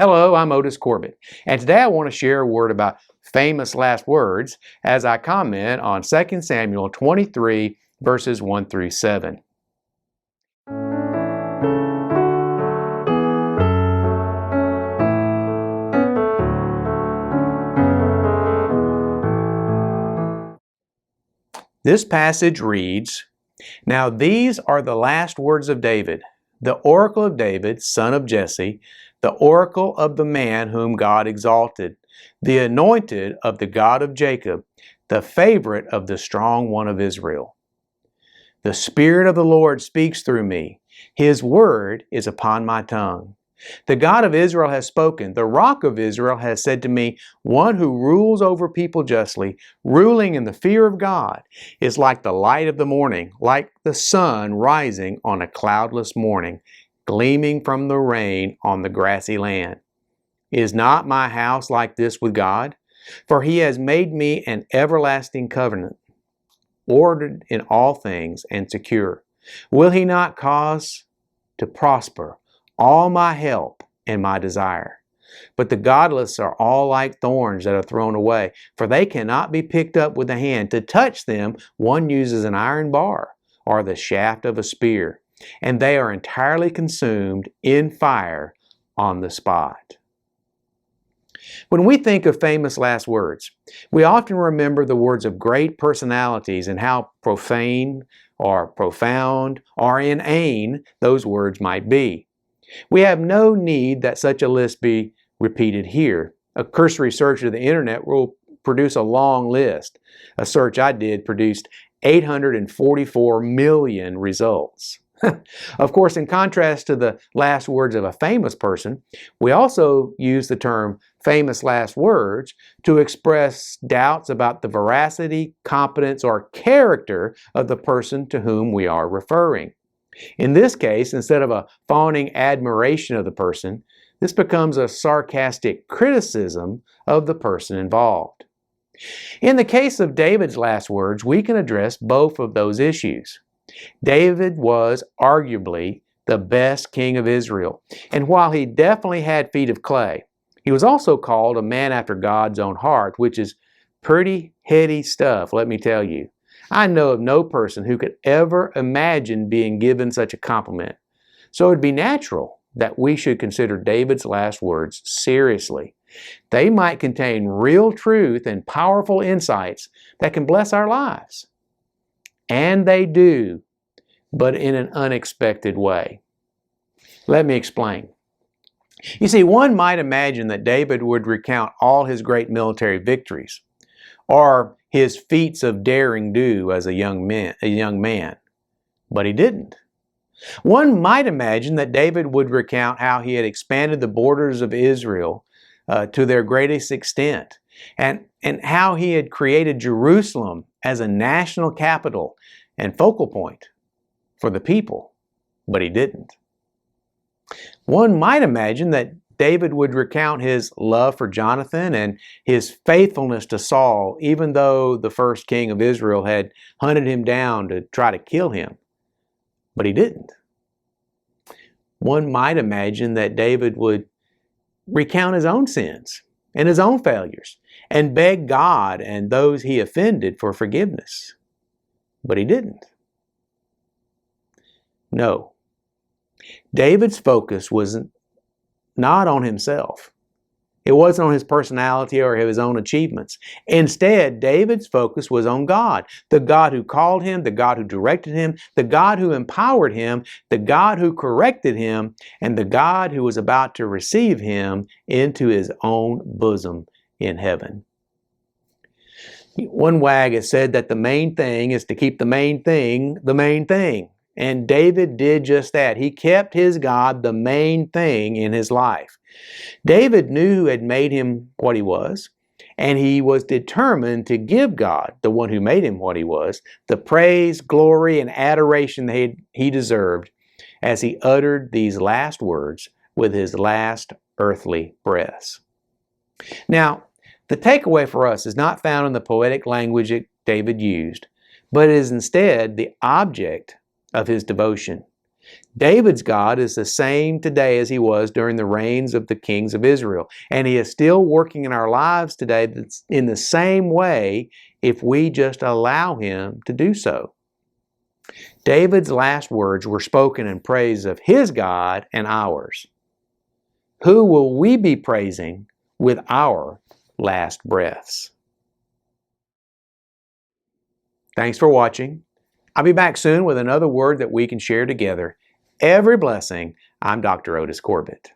Hello, I'm Otis Corbett, and today I want to share a word about famous last words as I comment on 2 Samuel 23, verses 1 through 7. This passage reads, "Now these are the last words of David, the oracle of David, son of Jesse, the oracle of the man whom God exalted, the anointed of the God of Jacob, the favorite of the strong one of Israel. The Spirit of the Lord speaks through me. His word is upon my tongue. The God of Israel has spoken. The Rock of Israel has said to me, one who rules over people justly, ruling in the fear of God, is like the light of the morning, like the sun rising on a cloudless morning, gleaming from the rain on the grassy land. Is not my house like this with God? For he has made me an everlasting covenant, ordered in all things and secure. Will he not cause to prosper all my help and my desire? But the godless are all like thorns that are thrown away, for they cannot be picked up with the hand. To touch them, one uses an iron bar or the shaft of a spear, and they are entirely consumed in fire on the spot." When we think of famous last words, we often remember the words of great personalities and how profane or profound or inane those words might be. We have no need that such a list be repeated here. A cursory search of the internet will produce a long list. A search I did produced 844 million results. Of course, in contrast to the last words of a famous person, we also use the term famous last words to express doubts about the veracity, competence, or character of the person to whom we are referring. In this case, instead of a fawning admiration of the person, this becomes a sarcastic criticism of the person involved. In the case of David's last words, we can address both of those issues. David was arguably the best king of Israel, and while he definitely had feet of clay, he was also called a man after God's own heart, which is pretty heady stuff, let me tell you. I know of no person who could ever imagine being given such a compliment. So it would be natural that we should consider David's last words seriously. They might contain real truth and powerful insights that can bless our lives. And they do, but in an unexpected way. Let me explain. You see, one might imagine that David would recount all his great military victories, or his feats of daring do as a young man, but he didn't. One might imagine that David would recount how he had expanded the borders of Israel to their greatest extent, and how he had created Jerusalem as a national capital and focal point for the people, but he didn't. One might imagine that David would recount his love for Jonathan and his faithfulness to Saul, even though the first king of Israel had hunted him down to try to kill him, but he didn't. One might imagine that David would recount his own sins and his own failures and beg God and those he offended for forgiveness, but he didn't. No. David's focus was not on himself. It wasn't on his personality or his own achievements. Instead, David's focus was on God, the God who called him, the God who directed him, the God who empowered him, the God who corrected him, and the God who was about to receive him into his own bosom in heaven. One wag has said that the main thing is to keep the main thing the main thing. And David did just that. He kept his God the main thing in his life. David knew who had made him what he was, and he was determined to give God, the one who made him what he was, the praise, glory, and adoration that he deserved as he uttered these last words with his last earthly breaths. Now, the takeaway for us is not found in the poetic language that David used, but is instead the object of his devotion. David's God is the same today as He was during the reigns of the kings of Israel. And He is still working in our lives today that's in the same way if we just allow Him to do so. David's last words were spoken in praise of his God and ours. Who will we be praising with our last breaths? Thanks for watching. I'll be back soon with another word that we can share together. Every blessing. I'm Dr. Otis Corbett.